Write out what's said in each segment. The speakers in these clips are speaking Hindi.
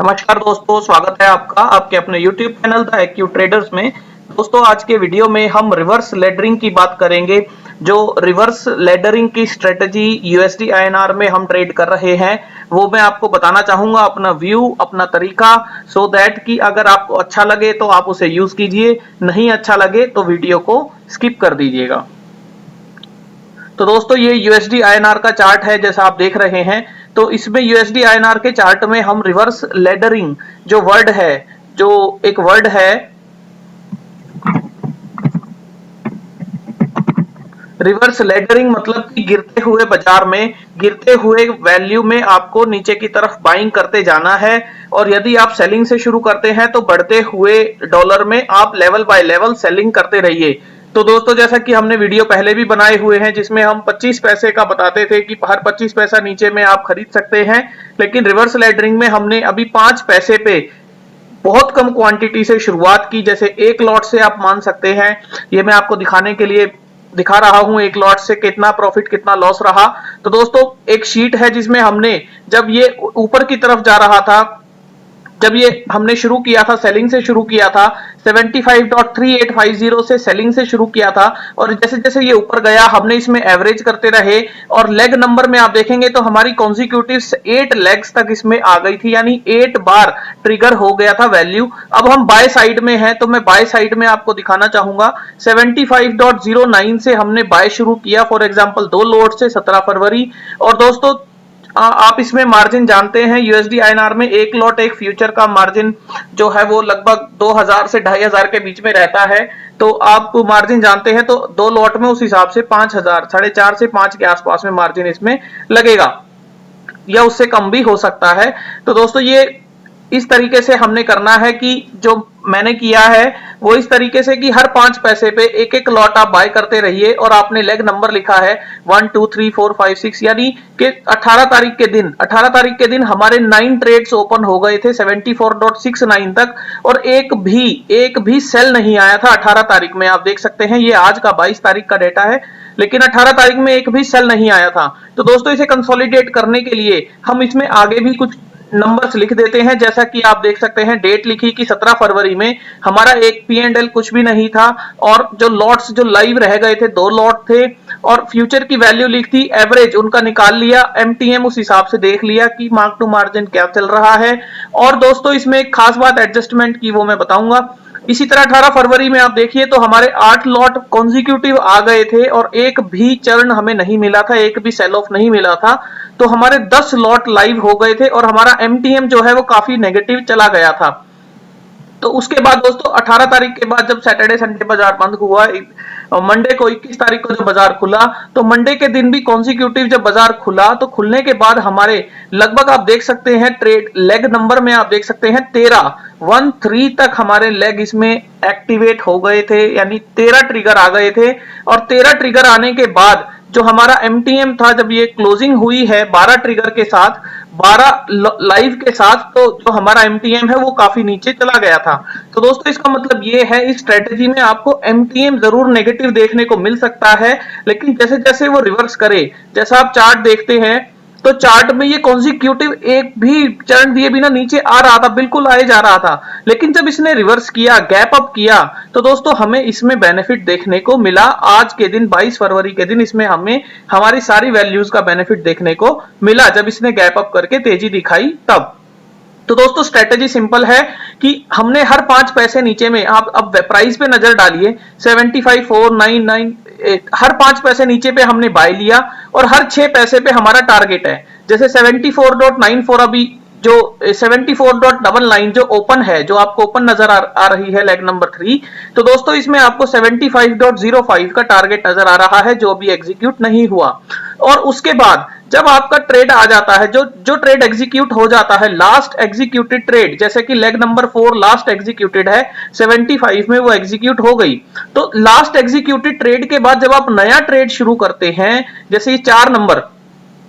नमस्कार दोस्तों, स्वागत है आपका आपके अपने YouTube channel the AQ traders में। दोस्तों, आज के वीडियो में हम रिवर्स लेडरिंग की बात करेंगे। जो रिवर्स लेडरिंग की स्ट्रेटजी यूएसडी आईएनआर में हम ट्रेड कर रहे हैं, वो मैं आपको बताना चाहूंगा, अपना व्यू, अपना तरीका, सो दैट कि अगर आपको अच्छा लगे तो आप उसे यूज कीजिए, नहीं अच्छा लगे तो वीडियो को स्किप कर दीजिएगा। तो दोस्तों, ये यूएसडी आईएनआर का चार्ट है जैसा आप देख रहे हैं। तो इसमें यूएसडी आईएनआर के चार्ट में हम रिवर्स लेडरिंग जो वर्ड है, जो एक वर्ड है रिवर्स लेडरिंग, मतलब कि गिरते हुए बाजार में, गिरते हुए वैल्यू में आपको नीचे की तरफ बाइंग करते जाना है। और यदि आप सेलिंग से शुरू करते हैं तो बढ़ते हुए डॉलर में आप लेवल बाय लेवल सेलिंग करते रहिए। तो दोस्तों, जैसा कि हमने वीडियो पहले भी बनाए हुए हैं जिसमें हम 25 पैसे का बताते थे कि हर 25 पैसा नीचे में आप खरीद सकते हैं, लेकिन रिवर्स लेडरिंग में हमने अभी 5 पैसे पे बहुत कम क्वांटिटी से शुरुआत की। जैसे एक लॉट से आप मान सकते हैं, ये मैं आपको दिखाने के लिए दिखा रहा हूं एक लॉट से कितना प्रॉफिट कितना लॉस रहा। तो दोस्तों, एक शीट है जिसमें हमने जब ये ऊपर की तरफ जा रहा था, जब ये हमने शुरू किया था, सेलिंग से शुरू किया था, 75.3850 से सेलिंग से शुरू किया था, और जैसे जैसे ये ऊपर गया हमने इसमें एवरेज करते रहे। और लेग नंबर में आप देखेंगे तो हमारी कॉन्सिक्यूटिव 8 लेग्स तक इसमें आ गई थी, यानी 8 बार ट्रिगर हो गया था वैल्यू। अब हम बाय साइड में हैं, तो मैं बाय साइड में आपको दिखाना चाहूंगा। 75.09 से हमने बाय शुरू किया, फॉर एग्जांपल 2 लोट से 17 फरवरी। और दोस्तों, आप इसमें मार्जिन जानते हैं, यूएसडी आईएनआर में एक लॉट एक फ्यूचर का मार्जिन जो है वो लगभग 2000 से 2500 के बीच में रहता है। तो आप मार्जिन जानते हैं, तो 2 लॉट में उस हिसाब से 5000, 4.5 से 5 के आसपास में मार्जिन इसमें लगेगा, या उससे कम भी हो सकता है। तो दोस्तों, ये इस तरीके से हमने करना है कि जो मैंने किया है वो इस तरीके से कि हर 5 पैसे पे एक एक लॉट आप बाय करते रहिए। और आपने लेग नंबर लिखा है 1 2 3 4 5 6, यानी कि 18 तारीख के दिन हमारे 9 ट्रेड्स ओपन हो गए थे 74.69 तक, और एक भी सेल नहीं आया था 18 तारीख में। आप देख सकते हैं, ये आज का 22 तारीख का डेटा है, लेकिन 18 तारीख में एक भी सेल नहीं आया था। तो दोस्तों, इसे कंसोलिडेट करने के लिए हम इसमें आगे भी कुछ नंबर्स लिख देते हैं। जैसा कि आप देख सकते हैं, डेट लिखी कि 17 फरवरी में हमारा एक P&L कुछ भी नहीं था, और जो लॉट्स जो लाइव रह गए थे 2 लॉट थे, और फ्यूचर की वैल्यू लिखी, एवरेज उनका निकाल लिया, MTM उस हिसाब से देख लिया कि मार्क टू मार्जिन क्या चल रहा है। और दोस्तों, इसमें एक खास बात एडजस्टमेंट की वो मैं बताऊंगा। इसी तरह 18 फरवरी में आप देखिए तो हमारे 8 लॉट कॉन्जिक्यूटिव आ गए थे, और एक भी चरण हमें नहीं मिला था, एक भी सेल ऑफ नहीं मिला था। तो हमारे 10 लॉट लाइव हो गए थे, और हमारा MTM जो है वो काफी नेगेटिव चला गया था। तो उसके बाद दोस्तों, 18 तारीख के बाद जब सैटरडे संडे बाजार बंद हुआ, मंडे को 21 तारीख को जब बाजार खुला, तो मंडे के दिन भी कॉन्सिक्यूटिव जब बाजार खुला, तो खुलने के बाद हमारे लगभग आप देख सकते हैं ट्रेड लेग नंबर में आप देख सकते हैं 13 तक हमारे लेग इसमें एक्टिवेट हो गए थे, यानी 13 ट्रिगर आ गए थे। और 13 ट्रिगर आने के बाद जो हमारा MTM था, जब ये क्लोजिंग हुई है 12 ट्रिगर के साथ, 12 लाइव के साथ, तो जो हमारा MTM है वो काफी नीचे चला गया था। तो दोस्तों, इसका मतलब ये है, इस स्ट्रेटेजी में आपको MTM जरूर नेगेटिव देखने को मिल सकता है, लेकिन जैसे जैसे वो रिवर्स करे, जैसा आप चार्ट देखते हैं तो चार्ट में ये कॉन्सिक्यूटिव एक भी चरण दिए बिना नीचे आ रहा था, बिल्कुल आए जा रहा था। लेकिन जब इसने रिवर्स किया, गैप अप किया, तो दोस्तों हमें इसमें बेनिफिट देखने को मिला। आज के दिन 22 फरवरी के दिन इसमें हमें हमारी सारी वैल्यूज का बेनिफिट देखने को मिला, जब इसने गैप अप करके तेजी दिखाई तब। तो दोस्तों, स्ट्रेटेजी सिंपल है कि हमने हर 5 पैसे नीचे में, आप अब प्राइस पे नजर डालिए, 75.499, हर 5 पैसे नीचे पे हमने बाय लिया, और हर 6 पैसे पे हमारा टारगेट है। जैसे 74.94, अभी जो 74.99 जो ओपन है, जो आपको ओपन नजर आ रही है लेग नंबर 3, तो दोस्तों इसमें आपको 75.05 का टारगेट नजर आ रहा है, जो अभी एग्जीक्यूट नहीं हुआ। और उसके बाद जब आपका ट्रेड आ जाता है, जो ट्रेड एग्जीक्यूट हो जाता है, लास्ट एग्जीक्यूटेड ट्रेड, जैसे कि लेग नंबर 4 लास्ट एग्जीक्यूटेड है 75 में, वो एग्जीक्यूट हो गई। तो लास्ट एग्जीक्यूटेड ट्रेड के बाद जब आप नया ट्रेड शुरू करते हैं, जैसे ये 4 नंबर,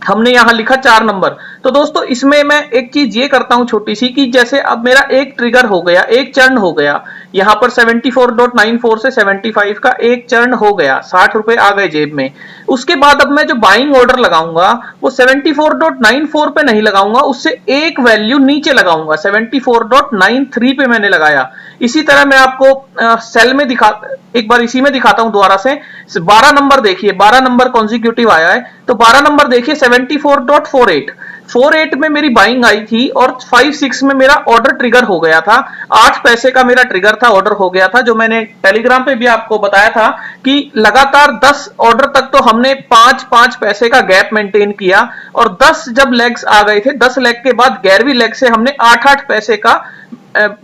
हमने यहां लिखा 4 नंबर। तो दोस्तों इसमें मैं एक चीज ये करता हूं छोटी सी, कि जैसे अब मेरा एक ट्रिगर हो गया, एक चर्ण हो गया, यहां पर 74.94 से 75 का एक चर्ण हो गया, 60 रुपए आ गए जेब में। उसके बाद अब मैं जो बाइंग ऑर्डर लगाऊंगा वो 74.94 पे नहीं लगाऊंगा, उससे एक वैल्यू नीचे लगाऊंगा, 74.93 पे मैंने लगाया। इसी तरह मैं आपको सेल में दिखा, एक बार इसी में दिखाता हूं दोबारा से। 12 नंबर देखिए, 12 नंबर कॉन्जिक्यूटिव आया है, तो 12 नंबर देखिए 74.48, 48 में मेरी बाइंग आई थी और 56 में मेरा ऑर्डर ट्रिगर हो गया था। 8 पैसे का मेरा ट्रिगर था, ऑर्डर हो गया था, जो मैंने टेलीग्राम पे भी आपको बताया था कि लगातार 10 ऑर्डर तक तो हमने 5-5 पैसे का गैप मेंटेन किया, और 10 जब लेग्स आ गए थे, 10 लेग के बाद 11वीं लेग से हमने 8-8 पैसे का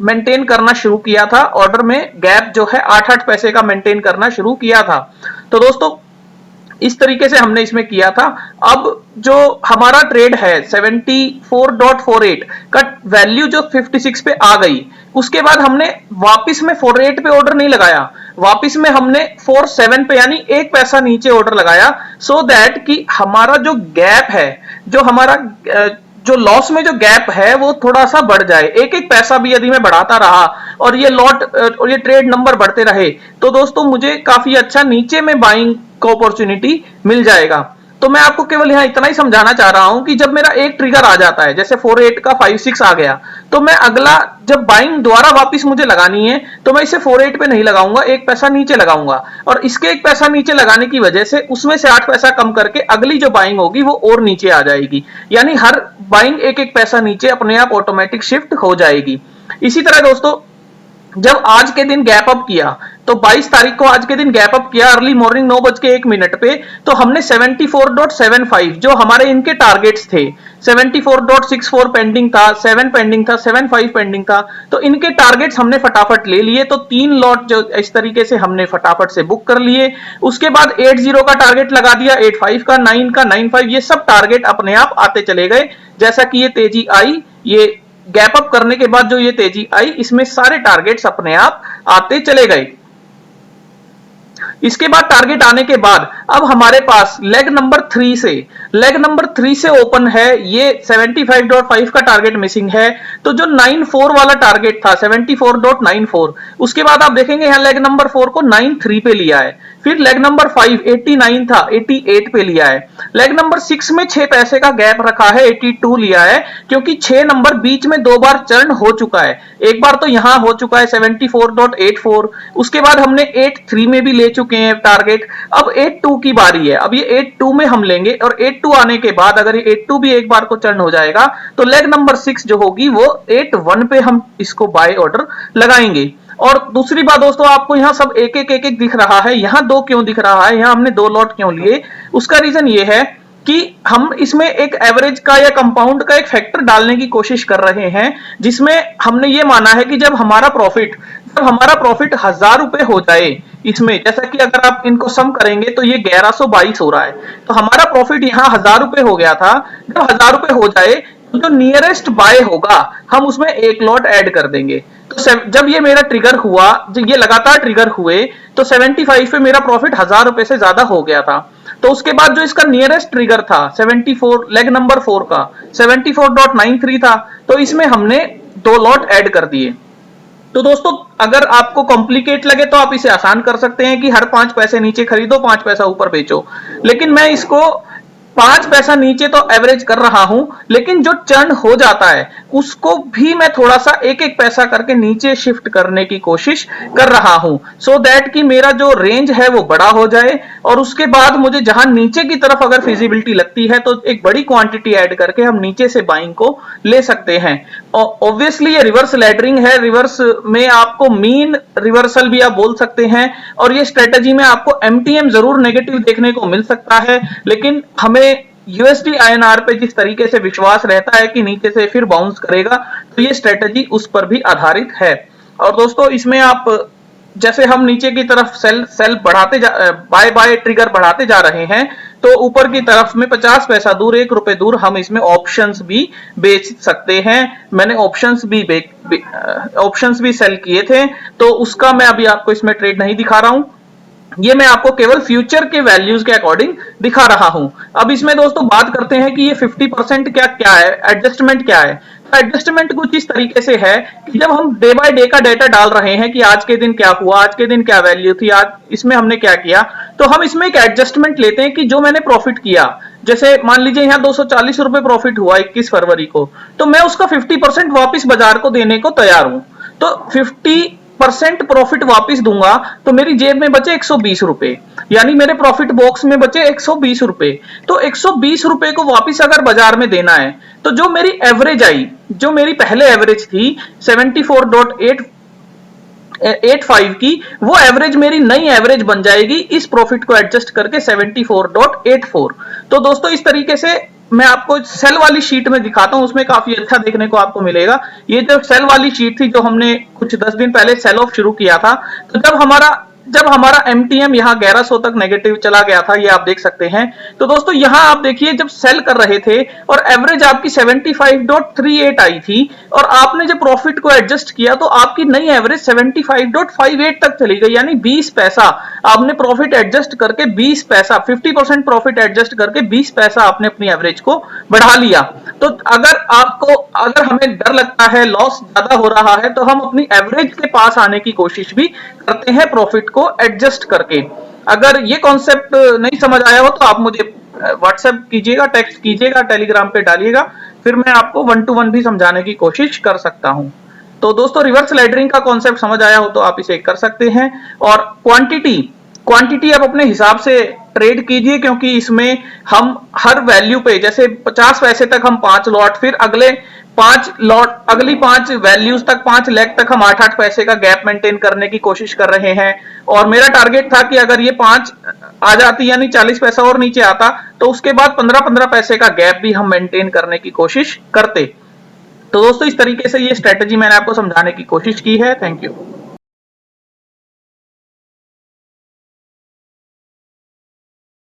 मेंटेन करना शुरू किया था। ऑर्डर में गैप जो है 8-8 पैसे का मेंटेन करना शुरू किया था। तो दोस्तों इस तरीके से हमने इसमें किया था। अब जो हमारा ट्रेड है 74.48 का वैल्यू जो 56 पे आ गई, उसके बाद हमने वापस में 48 पे ऑर्डर नहीं लगाया, वापस में हमने 47 पे यानी एक पैसा नीचे ऑर्डर लगाया, सो दैट कि हमारा जो गैप है, जो हमारा जो लॉस में जो गैप है वो थोड़ा सा बढ़ जाए। एक एक पैसा भी यदि मैं बढ़ाता रहा और ये लॉट और ये ट्रेड नंबर बढ़ते रहे, तो दोस्तों मुझे काफी अच्छा नीचे में बाइंग को अपॉर्चुनिटी मिल जाएगा। तो मैं आपको केवल यहां इतना ही समझाना चाह रहा हूं कि जब मेरा एक ट्रिगर आ जाता है, जैसे 48 का 56 आ गया, तो मैं अगला जब बाइंग दोबारा वापस मुझे लगानी है तो मैं इसे 48 पे नहीं लगाऊंगा, एक पैसा नीचे लगाऊंगा, और इसके एक पैसा नीचे लगाने की वजह से उसमें से 8 पैसा कम करके अगली जो बाइंग होगी वो और नीचे आ जाएगी, यानी हर बाइंग एक एक पैसा नीचे अपने आप ऑटोमेटिक शिफ्ट हो जाएगी। इसी तरह दोस्तों जब आज के दिन गैप अप किया, तो 22 तारीख को आज के दिन गैप अप किया अर्ली मॉर्निंग 9:01 पे, तो हमने 74.75 जो हमारे इनके टारगेट्स थे, 74.64 पेंडिंग था, 7 पेंडिंग था, 75 पेंडिंग था, तो इनके टारगेट्स हमने फटाफट ले लिए। तो 3 लॉट जो इस तरीके से हमने फटाफट से बुक कर लिए। उसके बाद 80 का टारगेट लगा दिया, 85 का, 9 का, 95, ये सब टारगेट अपने आप आते चले गए। जैसा कि ये तेजी आई, ये गैप अप करने के बाद जो ये तेजी आई, इसमें सारे टारगेट्स अपने आप आते चले गए। इसके बाद टारगेट आने के बाद अब हमारे पास लेग नंबर 3 से ओपन है, ये 75.5 का टारगेट मिसिंग है, तो जो 94 वाला टारगेट था 74.94, उसके बाद आप देखेंगे यहां लेग नंबर 4 को 93 पे लिया है, फिर लेग नंबर 5 89 था, 88 पे लिया है, लेग नंबर 6 में 6 पैसे का गैप रखा है, 82 लिया है, क्योंकि 6 नंबर बीच में 2 बार चर्न हो चुका है। एक बार तो यहां हो चुका है 74.84, उसके बाद हमने 83 में भी ले चुके हैं टारगेट। अब 82 की बारी है, अब ये 82 में हम लेंगे, और 82 आने के बाद अगर ये 82 भी एक बार को चर्न हो जाएगा तो लेग नंबर 6 जो होगी वो 81 पे हम इसको बाय ऑर्डर लगाएंगे। और दूसरी बात दोस्तों, आपको यहां सब एक एक दिख रहा है, यहां 2 क्यों दिख रहा है, यहां हमने 2 लॉट क्यों लिए, उसका रीजन ये है कि हम इसमें एक एवरेज का या कंपाउंड का एक फैक्टर डालने की कोशिश कर रहे हैं, जिसमें हमने ये माना है कि जब हमारा प्रॉफिट 1000 रुपए हो जाए, इसमें जैसा कि अगर आप इनको सम करेंगे तो ये 1122 हो रहा है, तो हमारा प्रॉफिट यहाँ 1000 रुपए हो गया था। जब 1000 रुपए हो जाए तो जो नियरेस्ट बाय होगा हम उसमें एक लॉट ऐड कर देंगे। तो जब ये मेरा ट्रिगर हुआ, जब ये लगातार ट्रिगर हुए, तो 75 पे मेरा प्रॉफिट 1000 रुपए से ज्यादा हो गया था। तो उसके बाद जो इसका नियरेस्ट ट्रिगर था 74 लेग नंबर 4 का 74.93 था, तो इसमें हमने 2 लॉट ऐड कर दिए। तो दोस्तों अगर आपको कॉम्प्लिकेट लगे तो आप इसे आसान कर सकते हैं कि हर 5 पैसे नीचे खरीदो, 5 पैसा ऊपर बेचो, लेकिन मैं इसको 5 पैसा नीचे तो एवरेज कर रहा हूं, लेकिन जो चर्न हो जाता है उसको भी मैं थोड़ा सा एक एक पैसा करके नीचे शिफ्ट करने की कोशिश कर रहा हूं, सो दैट कि मेरा जो रेंज है वो बड़ा हो जाए, और उसके बाद मुझे जहां नीचे की तरफ अगर फिजिबिलिटी लगती है तो एक बड़ी क्वांटिटी ऐड करके हम नीचे से बाइंग को ले सकते हैं। ऑब्वियसली ये रिवर्स लैडरिंग है, रिवर्स में आपको मीन रिवर्सल भी आप बोल सकते हैं, और ये स्ट्रेटजी में आपको एमटीएम जरूर नेगेटिव देखने को मिल सकता है, लेकिन हमें यूएसडी आईएनआर पे जिस तरीके से विश्वास रहता है कि नीचे से फिर बाउंस करेगा, तो ये स्ट्रेटजी उस पर भी आधारित है। और दोस्तों इसमें आप जैसे हम नीचे की तरफ सेल बढ़ाते बाय ट्रिगर बढ़ाते जा रहे हैं, तो ऊपर की तरफ में 50 पैसा दूर, 1 रुपए दूर हम इसमें ऑप्शंस भी बेच सकते हैं। मैंने ऑप्शंस भी सेल किए थे, तो उसका मैं अभी आपको इसमें ट्रेड नहीं दिखा रहा हूं। ये मैं आपको केवल फ्यूचर के वैल्यूज के अकॉर्डिंग दिखा रहा हूं। अब इसमें दोस्तों बात करते हैं कि ये 50% क्या क्या है, एडजस्टमेंट क्या है। तो एडजस्टमेंट कुछ इस तरीके से है कि जब हम डे बाय डे का डेटा डाल रहे हैं कि आज के दिन क्या हुआ, आज के दिन क्या वैल्यू थी, आज इसमें हमने क्या किया, तो हम इसमें एक एडजस्टमेंट लेते हैं कि जो मैंने प्रॉफिट किया, जैसे मान लीजिए यहाँ 240 रुपए प्रॉफिट हुआ 21 फरवरी को, तो मैं उसका 50% वापिस बाजार को देने को तैयार हूं। तो 50% प्रॉफिट वापस दूंगा तो मेरी जेब में बचे 120 रुपए, यानी मेरे प्रॉफिट बॉक्स में बचे 120 रुपए। तो 120 रुपए को वापस अगर बाजार में देना है तो जो मेरी एवरेज आई, जो मेरी पहले एवरेज थी 74.85 की, वो एवरेज मेरी नई एवरेज बन जाएगी इस प्रॉफिट को एडजस्ट करके 74.84। तो दोस्तों इस तरीके से मैं आपको सेल वाली शीट में दिखाता हूं, उसमें काफी अच्छा देखने को आपको मिलेगा। ये जो सेल वाली शीट थी जो हमने कुछ 10 दिन पहले सेल ऑफ शुरू किया था, तो जब हमारा एमटीएम यहाँ 1100 तक नेगेटिव चला गया था, ये आप देख सकते हैं। तो दोस्तों यहाँ आप देखिए जब सेल कर रहे थे और एवरेज आपकी 75.38 आई थी और आपने जब प्रॉफिट को एडजस्ट किया तो आपकी नई एवरेज 75.58 तक चली गई, यानी 20 पैसा आपने प्रॉफिट एडजस्ट करके 20 पैसा 50% प्रॉफिट एडजस्ट करके 20 पैसा आपने अपनी एवरेज को बढ़ा लिया। तो अगर हमें डर लगता है, लॉस ज्यादा हो रहा है, तो हम अपनी एवरेज के पास आने की कोशिश भी करते हैं प्रॉफिट को एडजस्ट करके। अगर ये कॉन्सेप्ट नहीं समझ आया हो तो आप मुझे व्हाट्सएप कीजिएगा, टेक्स्ट कीजिएगा, टेलीग्राम पे डालिएगा, फिर मैं आपको 1 to 1 भी समझाने की कोशिश कर सकता हूं। तो दोस्तों रिवर्स लैडरिंग का कॉन्सेप्ट समझ आया हो तो आप इसे कर सकते हैं। और क्वांटिटी आप अपने हिसाब से ट्रेड कीजिए, क्योंकि इसमें हम हर वैल्यू पे जैसे 50 पैसे तक हम 5 लॉट, फिर अगले 5 लॉट, अगली 5 वैल्यूज तक 5 लेग तक हम 8-8 पैसे का गैप मेंटेन करने की कोशिश कर रहे हैं। और मेरा टारगेट था कि अगर ये 5 आ जाती यानी 40 पैसा और नीचे आता तो उसके बाद 15-15 पैसे का गैप भी हम मेंटेन करने की कोशिश करते। तो दोस्तों इस तरीके से ये स्ट्रेटेजी मैंने आपको समझाने की कोशिश की है। Thank you.